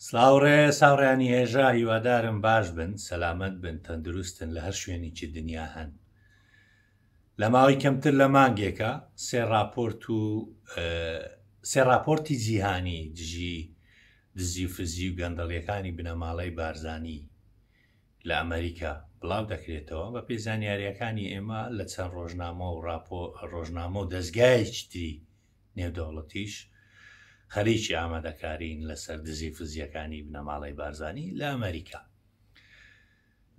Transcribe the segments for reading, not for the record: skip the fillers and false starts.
سلااوڕێ ساوڕانی هێژا هیوادارم باش بن، سەلامەت بن، تەندروستن لە هەر شوێنێکی دنیا هەن. لە ماوەی کەمتر لە مانگێکە سێ راپۆرتی جیهانی دزی و فزی و گەندەڵیەکانی بنەماڵەی بارزانی لە ئەمریکا بڵاو دەکرێتەوە بە پێی زانیاریەکانی ئێمە لە چەند ڕۆژنامە و ڕۆژنامە و دەستگایەکی نێودەوڵەتیش خەریکی ئامادەکارین لەسەر دزی فزیەکانی بنەماڵەی بارزانی لە ئەمریکا.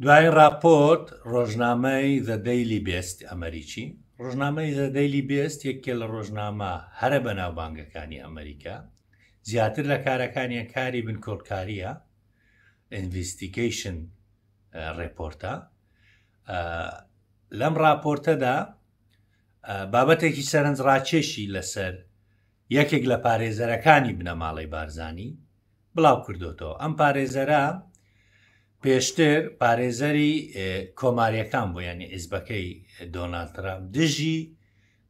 دوای راپۆرت ڕۆژنامەی The Daily Beast ئەمریکی، ڕۆژنامەی The Daily Beast یەکێ لە ڕۆژنامە هەرە بەناوبانگەکانی ئەمریکا، زیاتر لە کارەکانیان کاری بنکۆڵکاریە، ئینڤستیگەیشن ڕێپۆرتە. لەم راپۆرتەدا بابەتێکی سەرنجڕاکێشی لەسەر یەکێک لە پارێزەرەکانی بنەماڵەی بارزانی بڵاو کردوتەوە. ئەم پارێزەرە پێشتر پارێزەری کۆماریەکان بوو، یعنی حیزبەکەی دۆناڵد ترامپ، دژی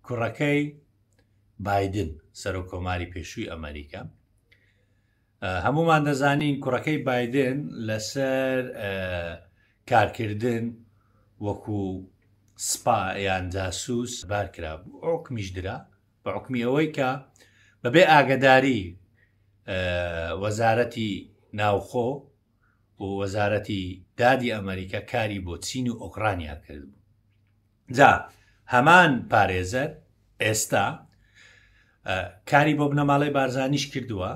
کوڕەکەی بایدن سەرۆک کۆماری پێشووی ئەمریکا. هەمومان دەزانین کوڕەکەی بایدن لەسەر کارکردن وەکو سپا یان جاسووس بارکرا بوو، حکمیش درا بە حکمی ئەوەی کە بەبێ ئاگداری وەزارەتی ناوخۆ و وەزارەتی دادی ئەمریکا کاری بۆ چین و ئۆکرانیا کرد بوو. جا هەمان پارێزەر ئێستا کاری بۆ بنەماڵەی بارزانیش کردووە،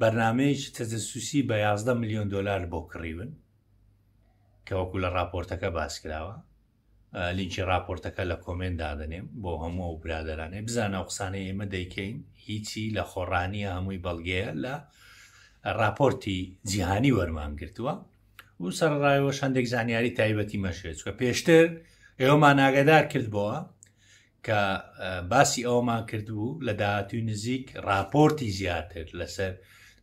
بەرنامەیەکی تەجەسوسی بە 11 ملیۆن دۆلار بۆ کڕیون کە وەکو لە راپۆرتەکە باس کراوە. لینکی راپۆرتەکە لە کۆمنت دادنێم بۆ هەموو و برادەرانێ بزانە قسانەی ئێمە دەیکەین هیچی لە خۆڕانیە هەمووی بەڵگەیە لە راپۆرتی جیهانی وەرمان گرتووە و سەرڕایەوە هەندێک زانیاری تایبەتی مەشێت، چکە پێشتر ئێوەمان ئاگادار کردبەوە کە باسی ئەوەمان کردبوو لە داهاتووی نزیک راپۆرتی زیاتر لەسەر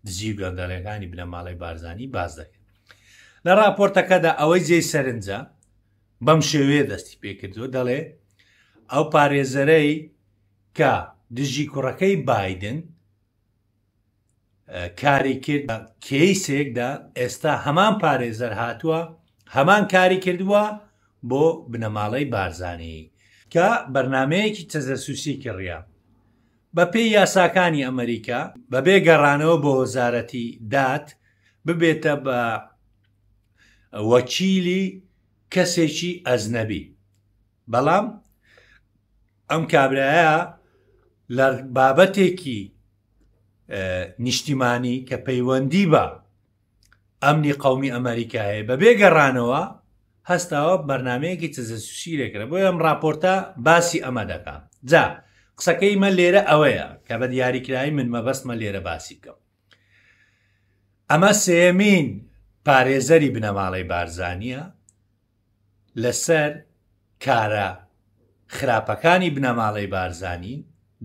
دزی و گەندەڵیەکانی بنەماڵەی بارزانی باز دەکرد. لە راپۆرتەکەدا ئەوەی جێی سەرنجە بەم شێوەیە دەستی پێکردووە، دەڵێ ئەو پارێزەرەی کە دژی کوڕەکەی بایدن کاری کرد کەیسێکدا، ئێستا هەمان پارێزەر هاتووە هەمان کاری کردووە بۆ بنەماڵەی بارزانی کە بەرنمەیەکی تەجەسوسی کڕیا بە پێی یاساکانی ئەمریکا، بەبێ گەڕانەوە بۆ وەزارەتی داد ببێتە بە وەکیلی کەسێکی ئەزنەبی. بەڵام ئەم کابرایە لە بابەتێکی نیشتیمانی کە پەیوەندی بە ئەمنی قەومی ئەمریکا هەیە بەبێ گەڕانەوە هەستاوە بەرنمەیەکی تەجەسوسی لێکرا. بۆ ئەم راپۆرتە باسی ئەمە دەکەم. جا قسەکەی مە لێرە ئەوەیە کە بە دیاریکراوی من مەبەستمە لێرە باسی بکەم. ئەمە سێمین پارێزەری بنەماڵەی بارزانیە لەسەر کارە خراپەکانی بنەماڵەی بارزانی،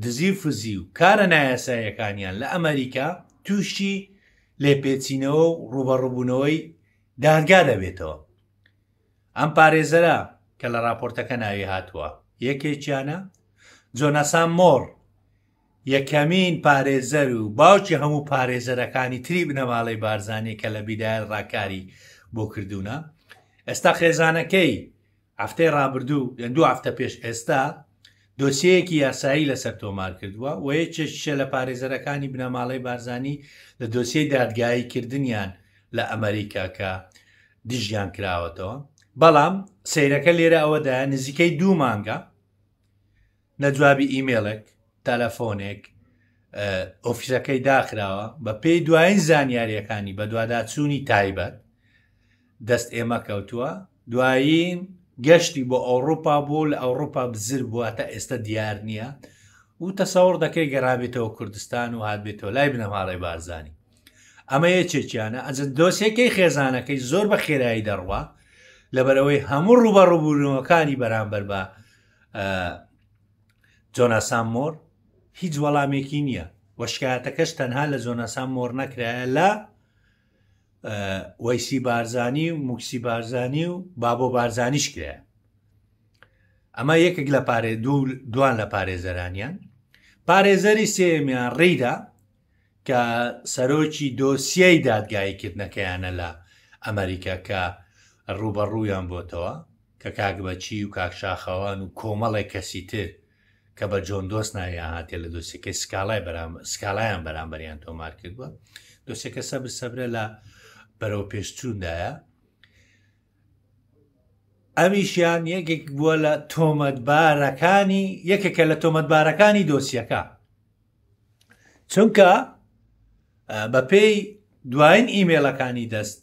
دزی و فزی و کارە نایاساییەکانیان لە ئەمریکا تووشی لێپێچینەوە و ڕوبەڕووبوونەوەی دادگا دەبێتەوە. ئەم پارێزەرە کە لە راپۆرتەکە ناوی هاتووە یەکێکیانە جۆناسان مۆڕ، یەکەمین پارێزەر و باوکی هەموو پارێزەرەکانی تری بنەماڵەی بارزانی کە لە بیدایە ڕاکاری بۆ کردوونە. ئێستا خێزانەکەی هەفتەی ڕابردوو دوو هەفتە پێش ئێستا دۆسیەیەکی یاسایی لەسەر تۆمار کردووە و یەکێکە لە پارێزەرەکانی بنەماڵەی بارزانی لە دۆسیەی دادگایی کردنیان لە ئەمریکا کە دژیان کراوەتەوە. بەڵام سەیرەکە لێرە ئەوەدایە نزیکەی 2 مانگە نەجوابی ئیمێڵێک، تەلەفۆنێک ئۆفیسەکەی داخراوە بە پێی دوایین زانیاریەکانی بە دوواداچوونی تایبەت دەست ئێمە کەوتووە. دوایین گەشتی بۆ ئەوروپا بوو، لە ئەوروپا بزر بوواتە ئێستا دیار نییە و تەسەوڕ دەکەی گەڕابێتەوە کوردستان و هات بێتەوە لای بنەماڵەی بارزانی. ئەمە یەکێکیانە. ئەجە دۆسیەکەی خێزانەکەی زۆر بە خێرایی دەڕوا لەبەرەوەی هەموو ڕوبەڕووبوونەوەکانی بەرامبەر بە جۆناسان مۆڕ هیچ وەڵامێکی نییە و شکایەتەکەش تەنها لە جۆناسان مۆڕ نەکرایە، لە وەیسی بارزانی و موکسی بارزانی و بابۆ بارزانیش کرایە. ئەمە یەکێک لە دوان لە پارێزەرانیان. پارێزەری سێمیان ڕیدا کە سەرۆکی دۆسیەی دادگاییکردنەکەیانە لە ئەمریکا کە ڕوبەڕوویان بۆتەوە کە کاکبەچی و کاکشاخەوان و کۆمەڵی کەسی تر کە بە جۆن دۆست نایان هاتێ لە دۆسیەکەی سکالایان بەرامبەریان تۆمار کردووە دۆسیەکە سەبرە لە بەرەو پێشچووندایە ئەمیشیان یەکێک بووە لە تۆمەتبارەکانی یەکێکە لە تۆمەتبارەکانی دۆسیەکە چونکە بەپێی دوایین ئیمێلەکانی دەست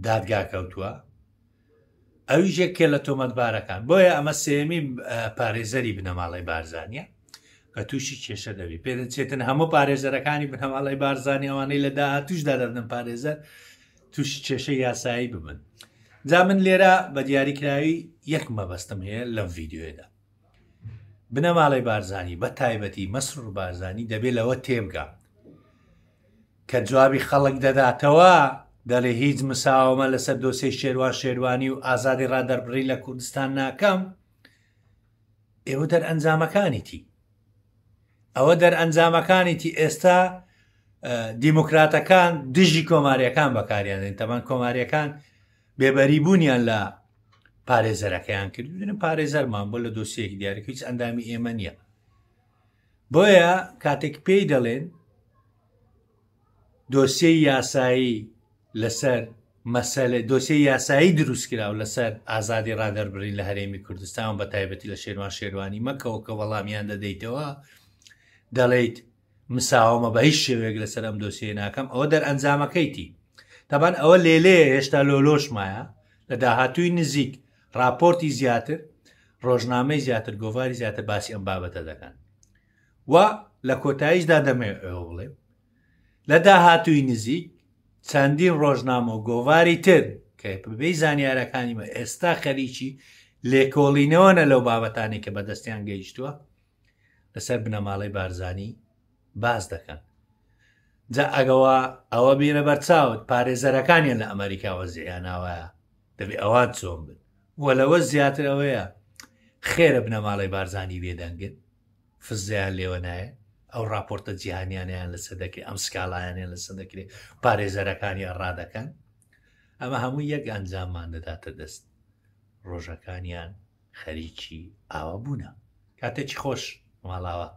دادگا کەوتووە ئەویش یەکێ لە تۆمەتبارەکان بۆیە ئەمە سێمی پارێزەری بنەماڵی بارزانیە کە تووشی کێشە دەبی پێدەچێتن هەموو پارێزەرەکانی بنەماڵی بارزانانی ئەوانەی لە داهاتووشدا دەبنن پارێزەر تووشی کێشە یاسایی ببن جا من لێرە بە دیاریکراوی یەک مەبەستم هەیە لەم ڤیددیۆدا بنەماڵی بارزانی بە تایبەتی مەسرور بارزانی دەبێت لەوە تێبگا کە جوابی خەڵک دەداتەوە دەڵێ هیچ مساومە لەسەر دۆسەی شێروانی و ئازادی ڕادەربڕی لە کوردستان ناکەم ئێوە دەرئەنجامەکانیتی ئەوە دەرئەنجامەکانیتی ئێستا دیموکراتەکان دژی کۆماریەکان بەکاریانێن تەمان کۆماریەکان بێبەری بوونیان لە پارێزەرەکەیان کردن پارێزەرمان بۆ لە دۆسیەکی دیارێک هیچ ئەندامی ئێمە نییە بۆیە کاتێک پێی دەڵێن دۆسیەی یاسایی لەسەر مەسەلە دۆسیەی یاسایی دروستکرا و لەسەر ئازادی ڕادەربڕین لە هەرێمی کوردستان بە تایبەتی لە شێروانی مەکەوە کە وەڵامیان دەدەیتەوە دەڵێیت مساومە بە هیچ شێوەیەک لەسەر ئەم دۆسیە ناکەم ئەوە دەرئەنجامەکەیتی تەبان ئەوە لێلەیە هێشتا لۆلۆشمایە لە داهاتووی نزیک راپۆرتی زیاتر ڕۆژنامەی زیاتر گۆڤاری زیاتر باسی ئەم بابەتە دەکەن و لە کۆتاییشدا دەمەوێت ئەوە بڵێ لە داهاتووی نزیک چەندین ڕۆژنامە و گۆڤاری تر کە بەبێی زانیارەکانیمە ئێستا خەریکی لێکۆڵینەوەنە لەو بابەتانی کە بەدەستیان گەیشتووە لەسەر بنەماڵی بارزانی باز دەکەن جا ئەگەوە ئەوە بینە بەرچاوت پارێزەرەکانیان لە ئەمریکاوە زیاناوەیە دەبێت ئەوان چۆن بن وە لەوە زیاتر ئەوەیە خێرە بنەماڵی بارزانی بێدەنگن فزیان لێوە نایە ئەو راپۆرتە جیهانیانیان لەسەر دەکرێت ئەم سکاڵایانیان لەسەر دەکرێت پارێزەرەکانی ڕادەکەن ئەمە هەموو یەک ئەنجاممان دەداتە دەست ڕۆژەکانیان خەریکی ئاوە بوونە کاتێکی خۆش ماڵاوە